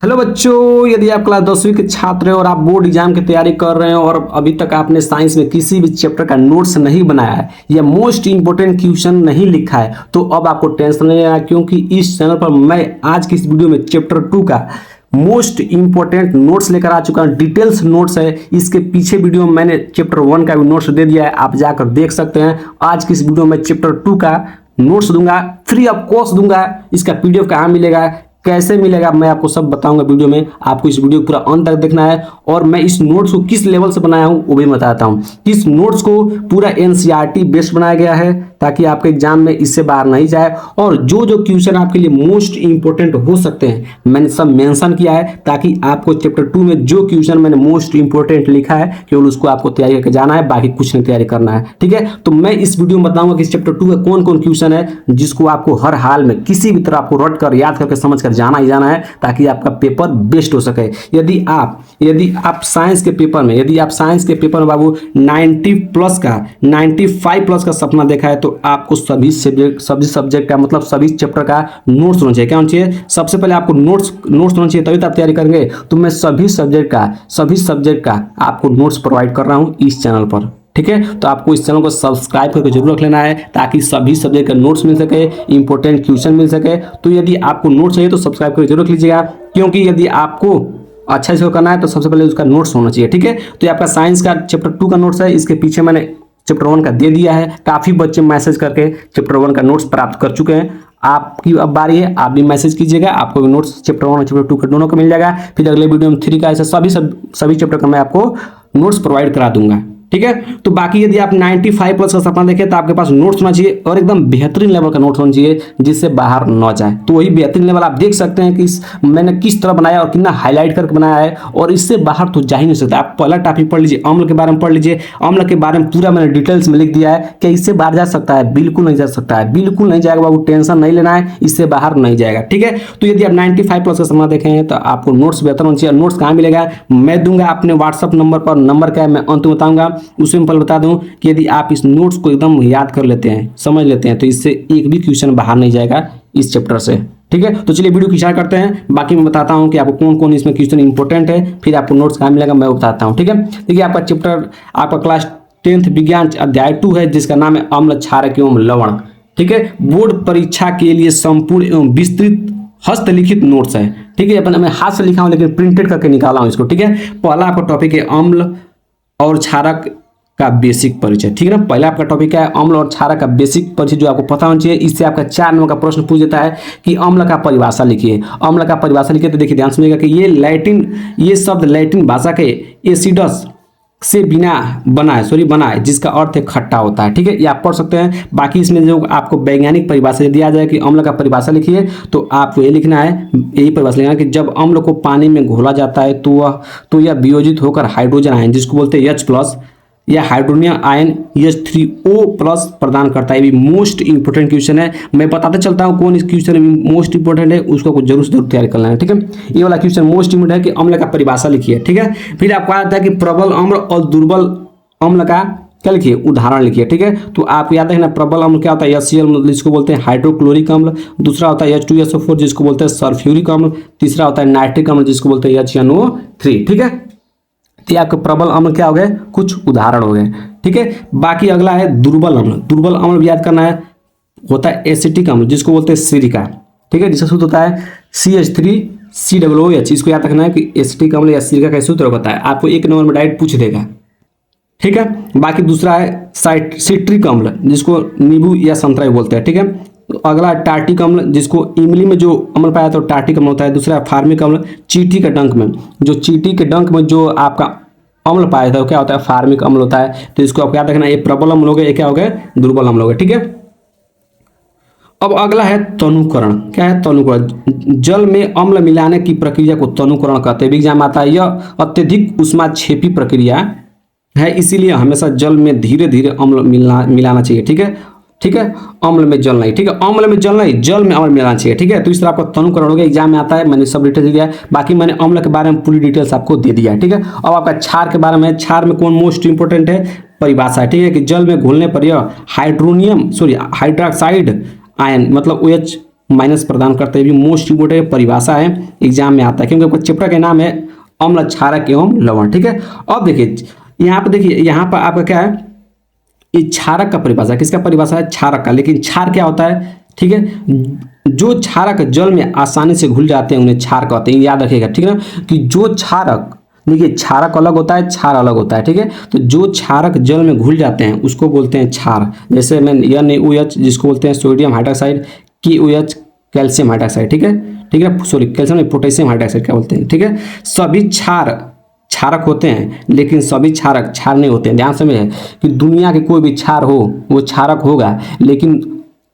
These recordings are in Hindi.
हेलो बच्चों, यदि आप क्लास 10वीं के छात्र हैं और आप बोर्ड एग्जाम की तैयारी कर रहे हैं और अभी तक आपने साइंस में किसी भी चैप्टर का नोट्स नहीं बनाया है या मोस्ट इंपोर्टेंट क्वेश्चन नहीं लिखा है, तो अब आपको टेंशन नहीं लेना, क्योंकि इस चैनल पर मैं आज की इस वीडियो में चैप्टर 2 का मोस्ट इंपोर्टेंट नोट्स लेकर आ चुका हूं। डिटेल्स नोट्स है, इसके पीछे वीडियो में मैंने चैप्टर 1 का भी नोट्स दे दिया है, आप जाकर देख सकते हैं। आज की इस वीडियो में चैप्टर 2 का नोट्स दूंगा, फ्री ऑफ कॉस्ट दूंगा। इसका पीडीएफ कहाँ मिलेगा, कैसे मिलेगा, मैं आपको सब बताऊंगा वीडियो में। आपको इस वीडियो को पूरा अंत तक देखना है और मैं इस नोट्स को किस लेवल से बनाया हूं वो भी बताता हूं। इस नोट्स को पूरा एनसीईआरटी बेस्ड बनाया गया है ताकि आपके एग्जाम में इससे बाहर नहीं जाए, और जो जो क्वेश्चन आपके लिए मोस्ट इंपोर्टेंट हो सकते हैं मैंने सब मेंशन किया है, ताकि आपको चैप्टर 2 में जो क्वेश्चन मैंने मोस्ट इंपोर्टेंट लिखा है केवल उसको आपको तैयारी करके जाना है, बाकी कुछ नहीं तैयारी करना है। ठीक है, तो मैं इस वीडियो में बताऊंगा कि चैप्टर 2 का कौन कौन क्वेश्चन है जिसको आपको हर हाल में किसी भी तरह आपको रट कर याद करके समझ कर जाना ही जाना है, ताकि आपका पेपर बेस्ट हो सके। यदि आप साइंस के पेपर में बाबू 95 प्लस का सपना देखा है, तो आपको सभी सब्जेक्ट का मतलब सभी चैप्टर का नोट्स होना चाहिए। क्या होना चाहिए? सबसे पहले आपको नोट्स होना चाहिए, तभी तो आप तैयारी करेंगे। तो मैं सभी सब्जेक्ट का आपको नोट्स प्रोवाइड कर रहा हूं इस चैनल पर। ठीक है, तो आपको इस चैनल को सब्सक्राइब करके जरूर रख लेना है ताकि सभी सब्जेक्ट का नोट्स मिल सके, इंपॉर्टेंट क्वेश्चन मिल सके। तो यदि आपको नोट्स चाहिए तो सब्सक्राइब करके जरूर रख लीजिएगा, क्योंकि यदि आपको अच्छा से करना है तो सबसे पहले उसका नोट्स होना चाहिए। ठीक है, तो ये आपका साइंस का चैप्टर 2 का नोट्स है, इसके पीछे मैंने चैप्टर 1 का दे दिया है। काफी बच्चे मैसेज करके चैप्टर 1 का नोट्स प्राप्त कर चुके हैं। आपकी अब बारी है, आप भी मैसेज कीजिएगा, आपको भी नोट्स चैप्टर 1 और चैप्टर 2 का दोनों का मिल जाएगा। फिर अगले वीडियो में 3 का ऐसे सभी चैप्टर का मैं आपको नोट्स प्रोवाइड करा दूंगा। ठीक है, तो बाकी यदि आप 95 प्लस का सपना देखें तो आपके पास नोट्स होना चाहिए और एकदम बेहतरीन लेवल का नोट्स होना चाहिए जिससे बाहर न जाए। तो वही बेहतरीन लेवल आप देख सकते हैं कि मैंने किस तरह बनाया और कितना हाईलाइट करके बनाया है, और इससे बाहर तो जा ही नहीं सकता। आप पहला टॉपिक पढ़ लीजिए, अम्ल के बारे में पढ़ लीजिए। अम्ल के बारे में पूरा मैंने डिटेल्स में लिख दिया है कि इससे बाहर जा सकता है, बिल्कुल नहीं जा सकता है, बिल्कुल नहीं जाएगा बाबू, टेंशन नहीं लेना है, इससे बाहर नहीं जाएगा। ठीक है, तो यदि आप 95 प्लस का सपना देखें तो आपको नोट्स बेहतर होना चाहिए। नोट्स कहाँ मिलेगा? मैं दूंगा अपने व्हाट्सअप नंबर पर, नंबर क्या है मैं अंत में बताऊंगा। उसमें पहले बता दूं कि यदि आप इस नोट्स को एकदम याद कर लेते हैं, समझ लेते हैं, तो इससे एक भी क्वेश्चन बाहर नहीं जाएगा इस चैप्टर से। ठीक है, तो चलिए वीडियो की स्टार्ट करते हैं। बाकी मैं बताता हूं कि आपको कौन कौन इसमें क्वेश्चन इंपॉर्टेंट है, फिर आपको नोट्स कहाँ मिलेगा मैं बताता हूं। ठीक है, देखिए आपका चैप्टर आपका क्लास 10th विज्ञान अध्याय 2 है, जिसका नाम है अम्ल, क्षारक एवं लवण। ठीक है, बोर्ड परीक्षा के लिए संपूर्ण एवं विस्तृत हस्तलिखित नोट्स है। ठीक है, मैं हाथ से लिखा हूं लेकिन प्रिंटेड करके निकाला हूं इसको। ठीक है, पहला आपका टॉपिक है अम्ल और क्षारक का बेसिक परिचय। ठीक है ना, पहला आपका टॉपिक है अम्ल और क्षारक का बेसिक परिचय, जो आपको पता होना चाहिए। इससे आपका 4 नंबर का प्रश्न पूछ देता है कि अम्ल का परिभाषा लिखिए। अम्ल का परिभाषा लिखिए तो देखिए ध्यान सुनिएगा कि ये शब्द लैटिन भाषा के एसिडस से बना है, जिसका अर्थ है खट्टा होता है। ठीक है, ये आप पढ़ सकते हैं। बाकी इसमें जो आपको वैज्ञानिक परिभाषा दिया जाए कि अम्ल का परिभाषा लिखिए, तो आपको ये लिखना है, यही परिभाषा लिखना है कि जब अम्ल को पानी में घोला जाता है तो यह वियोजित होकर हाइड्रोजन आयन, जिसको बोलते हैं H+ या हाइड्रोनियम आयन H3O+ प्रदान करता है। ये भी मोस्ट इंपोर्टेंट क्वेश्चन है। मैं बताते चलता हूँ कौन इस क्वेश्चन में मोस्ट इंपोर्टेंट है, उसको जरूर तैयार करना है। ठीक है, ये वाला क्वेश्चन मोस्ट इंपोर्टेंट है कि अम्ल का परिभाषा लिखिए। ठीक है, फिर आपको आता है कि प्रबल अम्ल और दुर्बल अम्ल का क्या लिखिए, उदाहरण लिखिए। ठीक है, तो आपको याद रखना प्रबल अम्ल क्या होता है, HCl जिसको बोलते हैं हाइड्रोक्लोरिक अम्ल। दूसरा होता है H2SO4 जिसको बोलते हैं सल्फ्यूरिक अम्ल। तीसरा होता है नाइट्रिक अम्ल जिसको बोलते हैं HNO3। ठीक है, तो आपके प्रबल अम्ल क्या हो गए, कुछ उदाहरण हो गए। ठीक है, बाकी अगला है दुर्बल अम्ल। दुर्बल अम्ल भी याद करना है, होता है एसिटिक अम्ल जिसको बोलते हैं सिरिका। ठीक है, जिसका सूत्र होता है CH3COOH। इसको याद रखना है कि एसिटिक अम्ल या सिरिका का सूत्र होता है, आपको 1 नंबर में डायरेक्ट पूछ देगा। ठीक है, बाकी दूसरा है सिट्रिक अम्ल जिसको नींबू या संतरा बोलते हैं। ठीक है, तो अगला टार्टिक अम्ल जिसको इमली में जो अम्ल पाया तो टार्टिक अम्ल होता है। दूसरा फार्मिक अम्ल, चींटी के डंक में जो आपका अम्ल पाया था वो क्या होता है, फार्मिक अम्ल होता है। तो इसको आप याद रखना, ये प्रबल अम्ल हो गए, ये क्या हो गए, दुर्बल अम्ल हो गए। ठीक है, अब अगला है तनुकरण। क्या है तनुकरण? जल में अम्ल मिलाने की प्रक्रिया को तनुकरण कहते हैं। एग्जाम आता है, यह अत्यधिक उष्माक्षेपी प्रक्रिया है, इसीलिए हमेशा जल में धीरे धीरे अम्ल मिलाना चाहिए। ठीक है, अम्ल में जल नहीं। ठीक है, अम्ल में जल नहीं, जल में अम्ल मिलाना चाहिए। ठीक है, तो इस तरह आपका तनुकरण हो गया, एग्जाम में आता है, मैंने सब डिटेल्स दिया है। बाकी मैंने अम्ल के बारे में पूरी डिटेल्स आपको दे दिया है। ठीक है, अब आपका क्षार के बारे में, क्षार में कौन मोस्ट इंपोर्टेंट है, परिभाषा है। ठीक है, कि जल में घुलने पर यह हाइड्रोक्साइड आयन मतलब OH माइनस प्रदान करते हैं। भी मोस्ट इंपोर्टेंट परिभाषा है, एग्जाम में आता है, क्योंकि आपका चैप्टर का नाम है अम्ल, क्षारक एवं लवण। ठीक है, अब देखिए यहाँ पे, देखिए यहाँ पर आपका क्या है, ये क्षारक का परिभाषा, किसका परिभाषा है, क्षारक का। लेकिन क्षार क्या होता है, ठीक है, जो क्षारक जल में आसानी से घुल जाते हैं उन्हें क्षार कहते हैं, याद रखिएगा। ठीक है ना, कि जो क्षारक, देखिए क्षारक अलग होता है, क्षार अलग होता है। ठीक है, तो जो क्षारक जल में घुल जाते हैं उसको बोलते हैं क्षार। जैसे मैं NaOH जिसको बोलते हैं sodium hydroxide, KOH calcium hydroxide. ठीक है ना, सॉरी कैल्शियम नहीं, पोटेशियम हाइड्रोक्साइड क्या बोलते हैं। ठीक है, सभी क्षार क्षारक होते हैं, लेकिन सभी क्षारक क्षार नहीं होते हैं। ध्यान से में कि दुनिया के कोई भी क्षार हो वो क्षारक होगा, लेकिन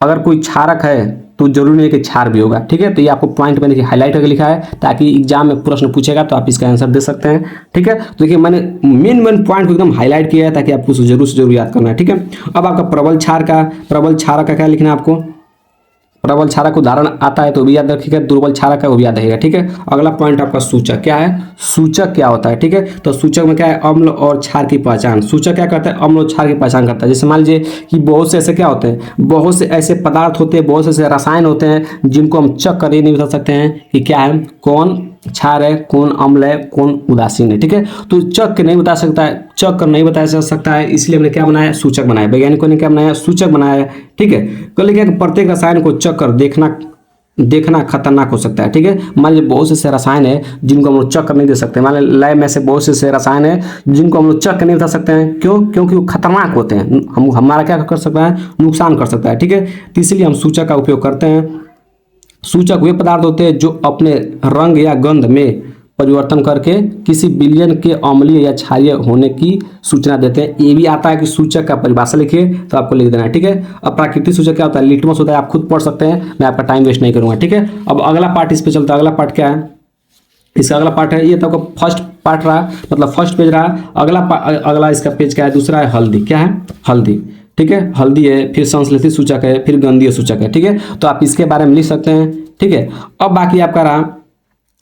अगर कोई क्षारक है तो जरूरी नहीं कि क्षार भी होगा। ठीक है, तो ये आपको पॉइंट मैंने हाईलाइट करके लिखा है, ताकि एग्जाम में प्रश्न पूछेगा तो आप इसका आंसर दे सकते हैं। ठीक है, तो देखिए मैंने मेन पॉइंट को एकदम हाईलाइट किया है ताकि आपको जरूर से जरूर याद करना है। ठीक है, अब आपका प्रबल क्षारक का क्या लिखना है आपको, प्रबल क्षारक का उदाहरण आता है तो भी याद रखिएगा, दुर्बल क्षारक का वो भी याद रहेगा। ठीक है, अगला पॉइंट आपका सूचक क्या है, सूचक क्या होता है। ठीक है, तो सूचक में क्या है, अम्ल और क्षार की पहचान। सूचक क्या करता है, अम्ल और क्षार की पहचान करता है। जैसे मान लीजिए कि बहुत से ऐसे क्या होते हैं, बहुत से ऐसे पदार्थ होते हैं, बहुत से ऐसे रसायन होते हैं जिनको हम चक कर ये नहीं बता सकते हैं कि क्या है, कौन क्षार है, कौन अम्ल है, कौन उदासीन है। ठीक है, तो चक नहीं बता सकता है, चक कर नहीं बताया जा सकता है, इसलिए हमने क्या बनाया, सूचक बनाया। वैज्ञानिकों ने क्या बनाया, सूचक बनाया। ठीक है, कल क्या प्रत्येक रसायन को चक कर देखना खतरनाक हो सकता है। ठीक है, मान लीजिए बहुत से रसायन है जिनको हम लोग चक कर नहीं दे सकते। मान लीजिए लैब में से बहुत से रसायन है जिनको हम लोग चक कर नहीं बता सकते हैं। क्यों, क्योंकि वो खतरनाक होते हैं, हम हमारा क्या कर सकता है, नुकसान कर सकता है। ठीक है, तो इसलिए हम सूचक का उपयोग करते हैं। सूचक वे पदार्थ होते हैं जो अपने रंग या गंध में परिवर्तन करके किसी विलयन के अम्लीय या क्षारीय होने की सूचना देते हैं। ये भी आता है कि सूचक का परिभाषा लिखिए तो आपको लिख देना है। ठीक है, अब प्राकृतिक सूचक क्या होता है, लिटमस होता है, आप खुद पढ़ सकते हैं, मैं आपका टाइम वेस्ट नहीं करूंगा। ठीक है, अब अगला पार्ट इस पे चलता है। अगला पार्ट क्या है, इसका अगला पार्ट है, ये तो आपका फर्स्ट पार्ट रहा, मतलब फर्स्ट पेज रहा। अगला इसका पेज क्या है, दूसरा है हल्दी। क्या है, हल्दी। ठीक है, हल्दी है, फिर संश्लेषित सूचक है, फिर गंधीय सूचक है। ठीक है, तो आप इसके बारे में लिख सकते हैं। ठीक है, अब बाकी आपका रहा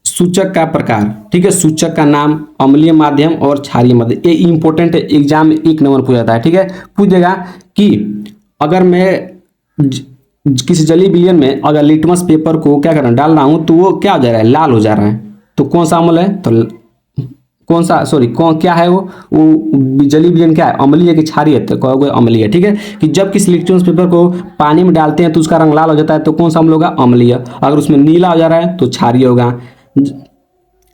सूचक का प्रकार। ठीक है, सूचक का नाम, अम्लीय माध्यम और क्षारीय माध्यम। ये इंपॉर्टेंट है, एग्जाम में 1 नंबर पूछा जाता है। ठीक है, पूछेगा कि अगर मैं किसी जलीय विलयन में अगर लिटमस पेपर को क्या करना, डाल रहा हूं तो वो क्या हो जा रहा है, लाल हो जा रहा है। तो कौन सा अम्ल है, तो कौन सा, सॉरी कौन क्या है वो जलीय विलयन क्या है, अम्लीय की क्षारीय है, तो कहोगे अम्लीय। ठीक है, कि जब किसी लिटमस पेपर को पानी में डालते हैं तो उसका रंग लाल हो जाता है, तो कौन सा अम्ल होगा, अम्लीय। अगर उसमें नीला हो जा रहा है तो क्षारीय होगा।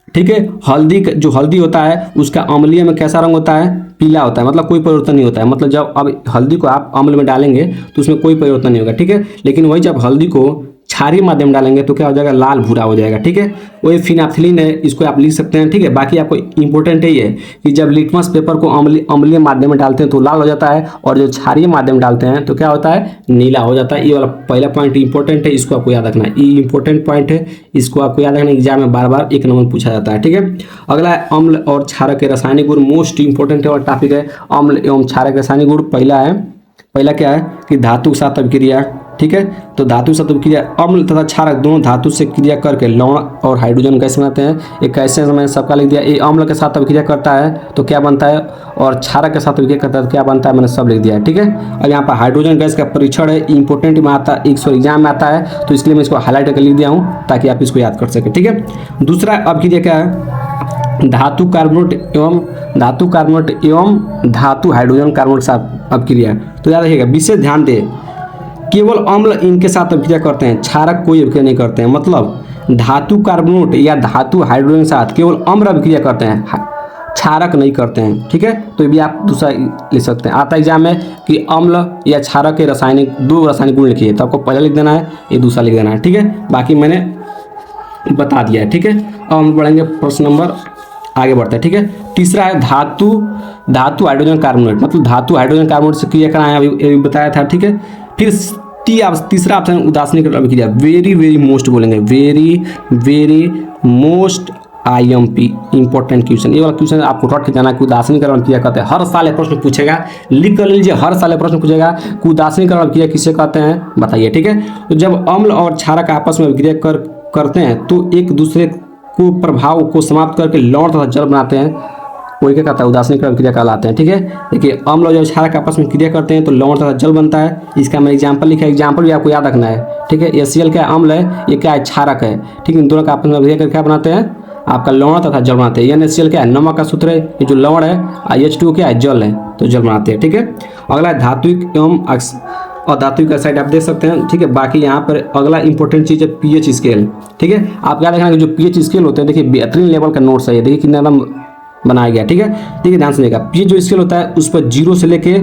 ठीक है, हल्दी जो हल्दी होता है उसका अम्लीय में कैसा रंग होता है, पीला होता है, मतलब कोई परिवर्तन नहीं होता है। मतलब जब अब हल्दी को आप अम्ल में डालेंगे तो उसमें कोई परिवर्तन नहीं होगा। ठीक है, लेकिन वही जब हल्दी को क्षारीय माध्यम डालेंगे तो क्या हो जाएगा, लाल भूरा हो जाएगा। ठीक है, वही फिनाइथिलीन है, इसको आप लिख सकते हैं। ठीक है, बाकी आपको इंपॉर्टेंट है ये कि जब लिटमस पेपर को अम्लीय माध्यम में डालते हैं तो लाल हो जाता है, और जो क्षारीय माध्यम में डालते हैं तो क्या होता है, नीला हो जाता है। ये वाला पहला पॉइंट इंपॉर्टेंट है, इसको आपको याद रखना है। ये इंपॉर्टेंट पॉइंट है, इसको आपको याद रखना, एग्जाम में बार बार 1 नंबर पूछा जाता है। ठीक है, अगला है अम्ल और क्षारक के रासायनिक गुण, मोस्ट इंपॉर्टेंट है और टॉपिक है अम्ल एवं क्षारक रासायनिक गुण। पहला क्या है कि धातु के साथ अभिक्रिया। ठीक है, तो धातु से क्रिया, अम्ल तथा क्षारक दोनों धातु से क्रिया करके लवण और हाइड्रोजन गैस बनाते हैं। एक कैसे मैंने सबका लिख दिया, ये अम्ल के साथ अभिक्रिया करता है तो क्या बनता है, और क्षारक के साथ अभिक्रिया करता है तो क्या बनता है, मैंने सब लिख दिया है। ठीक है, और यहाँ पर हाइड्रोजन गैस का परीक्षण है, इंपॉर्टेंट में आता है, एग्जाम में आता है, तो इसलिए मैं इसको हाईलाइट करके लिख दिया हूँ ताकि आप इसको याद कर सकें। ठीक है, दूसरा अभिक्रिया क्या है, धातु कार्बोनेट एवं धातु हाइड्रोजन कार्बोनेट के साथ अभिक्रिया। तो याद रखिएगा, विशेष ध्यान दे, केवल अम्ल इनके साथ अभिक्रिया करते हैं, क्षारक कोई अभिक्रिया नहीं करते हैं। मतलब धातु कार्बोनेट या धातु हाइड्रोजन के साथ केवल अम्ल अभिक्रिया करते हैं, क्षारक नहीं करते हैं। ठीक है, तो ये भी आप दूसरा लिख सकते हैं। आता एग्जाम में कि अम्ल या क्षारक के दो रासायनिक गुण लिखिए, तो आपको पहला लिख देना है, ये दूसरा लिख देना है। ठीक है, बाकी मैंने बता दिया है। ठीक है, अब हम बढ़ेंगे प्रश्न नंबर, आगे बढ़ते हैं। ठीक है, तीसरा है धातु हाइड्रोजन कार्बोनेट, मतलब धातु हाइड्रोजन कार्बोनेट से क्रिया कराएं, अभी बताया था। ठीक है, फिर तीसरा ऑप्शन उदासीनीकरण अभिक्रिया, वेरी मोस्ट बोलेंगे, very most IMP important question. ये वाला क्वेश्चन आपको रट के जाना कि उदासीनीकरण अभिक्रिया कहते हैं, हर साल प्रश्न पूछेगा, लिख कर लीजिए, हर साल प्रश्न पूछेगा कि उदासीनीकरण अभिक्रिया किसे कहते हैं, बताइए। ठीक है, तो जब अम्ल और क्षारक आपस में अभिक्रिया करते हैं तो एक दूसरे को प्रभाव को समाप्त करके लवण तथा जल बनाते हैं। वही क्या कहता है, उदासीनीकरण क्रिया कहलाते हैं। ठीक है, देखिए अम्ल और जब क्षारक आपस में क्रिया करते हैं तो लवण तथा जल बनता है। इसका मैंने एग्जाम्पल लिखा है, एग्जाम्पल भी आपको याद रखना है। ठीक है, HCl क्या अम्ल है, ये क्या है क्षारक है। ठीक है, इन दोनों का आपस में क्रिया करके क्या बनाते हैं, आपका लवण तथा जल बनाते हैं। NaCl क्या है, नमक का सूत्र है, ये जो लवण है, H2O क्या है, जल है, तो जल बनाते हैं। ठीक है, अगला धात्विक एवं अधात्विक ऑक्साइड आप देख सकते हैं। ठीक है, बाकी यहाँ पर अगला इंपॉर्टेंट चीज़ है pH स्केल। ठीक है, आप क्या देखना कि जो pH स्केल होते हैं, देखिए बेहतरीन लेवल का नोट्स है ये, देखिए कितना एकदम बनाया गया। ठीक है, ठीक है, ध्यान से देखिएगा। pH जो स्केल होता है उस पर 0 से लेके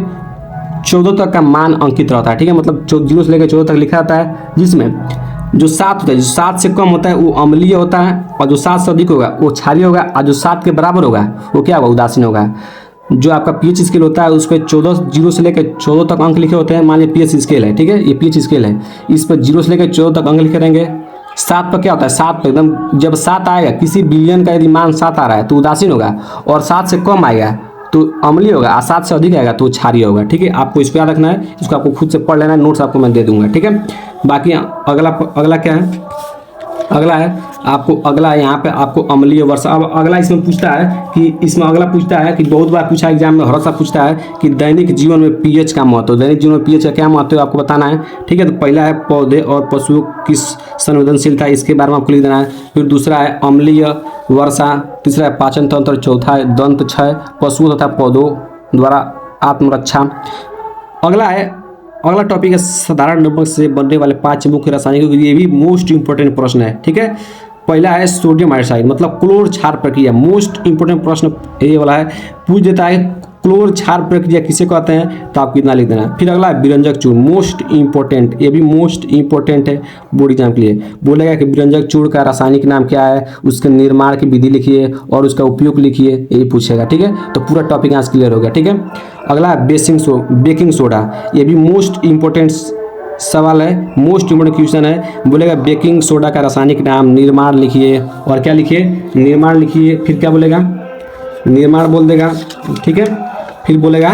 14 तक का मान अंकित रहता है। ठीक है, मतलब 0 से लेकर 14 तक लिखा रहता है, जिसमें जो 7 होता है, जो 7 से कम होता है वो अम्लीय होता है, और जो 7 से अधिक होगा वो क्षारीय होगा, और जो 7 के बराबर होगा वो क्या होगा, उदासीन होगा। जो आपका pH स्केल होता है उस पर 0 से लेकर 14 तक अंक लिखे होते हैं। मान लीजिए pH स्केल है, ठीक है, ये pH स्केल है, इस पर 0 से लेकर 14 तक अंक लिखे रहेंगे। 7 पर क्या होता है, 7 पर एकदम जब 7 आएगा, किसी बिलियन का यदि मान 7 आ रहा है तो उदासीन होगा, और 7 से कम आएगा तो अम्लीय होगा, और 7 से अधिक आएगा तो क्षारीय होगा। ठीक है, आपको इसको याद रखना है, इसको आपको खुद से पढ़ लेना है, नोट्स आपको मैं दे दूंगा। ठीक है, बाकी अगला क्या है, अगला है आपको, अगला यहाँ पे आपको अम्लीय वर्षा। अब अगला इसमें पूछता है कि इसमें अगला पूछता है कि बहुत बार पूछा एग्जाम में, हर साल पूछता है कि दैनिक जीवन में pH का महत्व, दैनिक जीवन में pH का क्या महत्व है आपको बताना है। ठीक है, तो पहला है पौधे और पशुओं की संवेदनशीलता, इसके बारे में आपको लिख देना है। फिर दूसरा है अम्लीय वर्षा, तीसरा है पाचन तंत्र, चौथा है दंत क्षय, पशुओं तथा पौधों द्वारा आत्मरक्षा। अगला टॉपिक है साधारण नमक से बनने वाले 5 मुख्य रासायनिक, ये भी मोस्ट इंपोर्टेंट प्रश्न है। ठीक है, पहला है सोडियम हाइड्रोक्साइड, मतलब क्लोर क्षार प्रक्रिया, मोस्ट इंपोर्टेंट प्रश्न ये वाला है, पूछ देता है क्लोर क्षार प्रक्रिया किसे कहते हैं, तो आपको इतना लिख देना है। फिर अगला है विरंजक चूर्ण, मोस्ट इंपोर्टेंट, ये भी मोस्ट इंपोर्टेंट है बोर्ड एग्जाम के लिए। बोलेगा कि विरंजक चूर्ण का रासायनिक नाम क्या है, उसके निर्माण की विधि लिखिए और उसका उपयोग लिखिए, यही पूछेगा। ठीक है, तो पूरा टॉपिक यहाँ से क्लियर हो गया। ठीक है, अगला है बेकिंग सोडा, ये भी मोस्ट इंपोर्टेंट सवाल है, मोस्ट इंपोर्टेंट क्वेश्चन है। बोलेगा बेकिंग सोडा का रासायनिक नाम, निर्माण लिखिए, और क्या लिखिए, निर्माण लिखिए। फिर क्या बोलेगा, निर्माण बोल देगा। ठीक है, फिर बोलेगा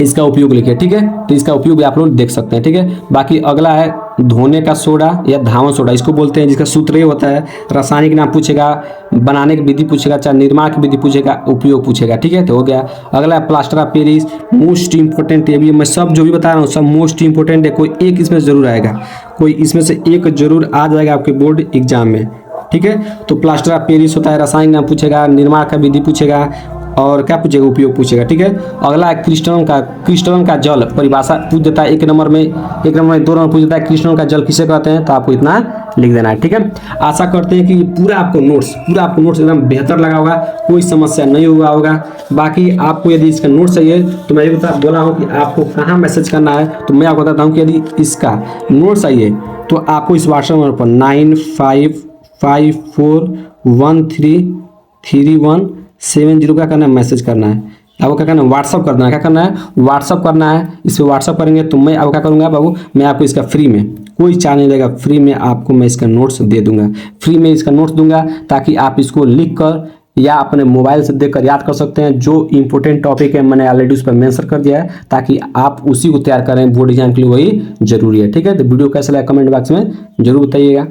इसका उपयोग लिखिए। ठीक है, तो इसका उपयोग भी आप लोग देख सकते हैं। ठीक है, बाकी अगला है धोने का सोडा या धावन सोडा, इसको बोलते हैं, जिसका सूत्र ये होता है, रासायनिक नाम पूछेगा, बनाने की विधि पूछेगा, चाहे निर्माण की विधि पूछेगा, उपयोग पूछेगा। ठीक है, तो हो गया। अगला है plaster of Paris, most important, ये भी मैं सब जो भी बता रहा हूँ सब मोस्ट इंपोर्टेंट है, कोई एक इसमें जरूर आएगा, कोई इसमें से एक जरूर आ जाएगा आपके बोर्ड एग्जाम में। ठीक है, तो प्लास्टर ऑफ पेरिस होता है, रासायनिक नाम पूछेगा, निर्माण का विधि पूछेगा, और क्या पूछेगा, उपयोग पूछेगा। ठीक है, अगला है क्रिस्टलन का जल, परिभाषा पूछ देता है 1 नंबर में, 2 नंबर पूछ देता है क्रिस्टलन का जल किसे कहते हैं, तो आपको इतना लिख देना है। ठीक है, आशा करते हैं कि पूरा आपको नोट्स एकदम बेहतर लगा होगा, कोई समस्या नहीं हुआ होगा। बाकी आपको यदि इसका नोट्स चाहिए तो मैं ये बोला हूँ कि आपको कहाँ मैसेज करना है, तो मैं आपको बताता हूँ कि यदि इसका नोट्स चाहिए तो आपको इस व्हाट्सएप नंबर पर 9554133170 क्या करना है, मैसेज करना है। आपको क्या करना है, व्हाट्सअप करना है, क्या करना है, व्हाट्सअप करना है। इस पर व्हाट्सअप करेंगे तो मैं आपको क्या करूँगा बाबू, मैं आपको इसका फ्री में, कोई चार्ज नहीं लगेगा, फ्री में आपको मैं इसका नोट्स दे दूंगा, फ्री में इसका नोट्स दूंगा, ताकि आप इसको लिख कर या अपने मोबाइल से देखकर याद कर सकते हैं। जो इंपॉर्टेंट टॉपिक है मैंने ऑलरेडी उस पर मेंशन कर दिया है, ताकि आप उसी को तैयार करें बोर्ड एग्जाम के लिए, वही जरूरी है। ठीक है, तो वीडियो कैसा लगा कमेंट बॉक्स में जरूर बताइएगा।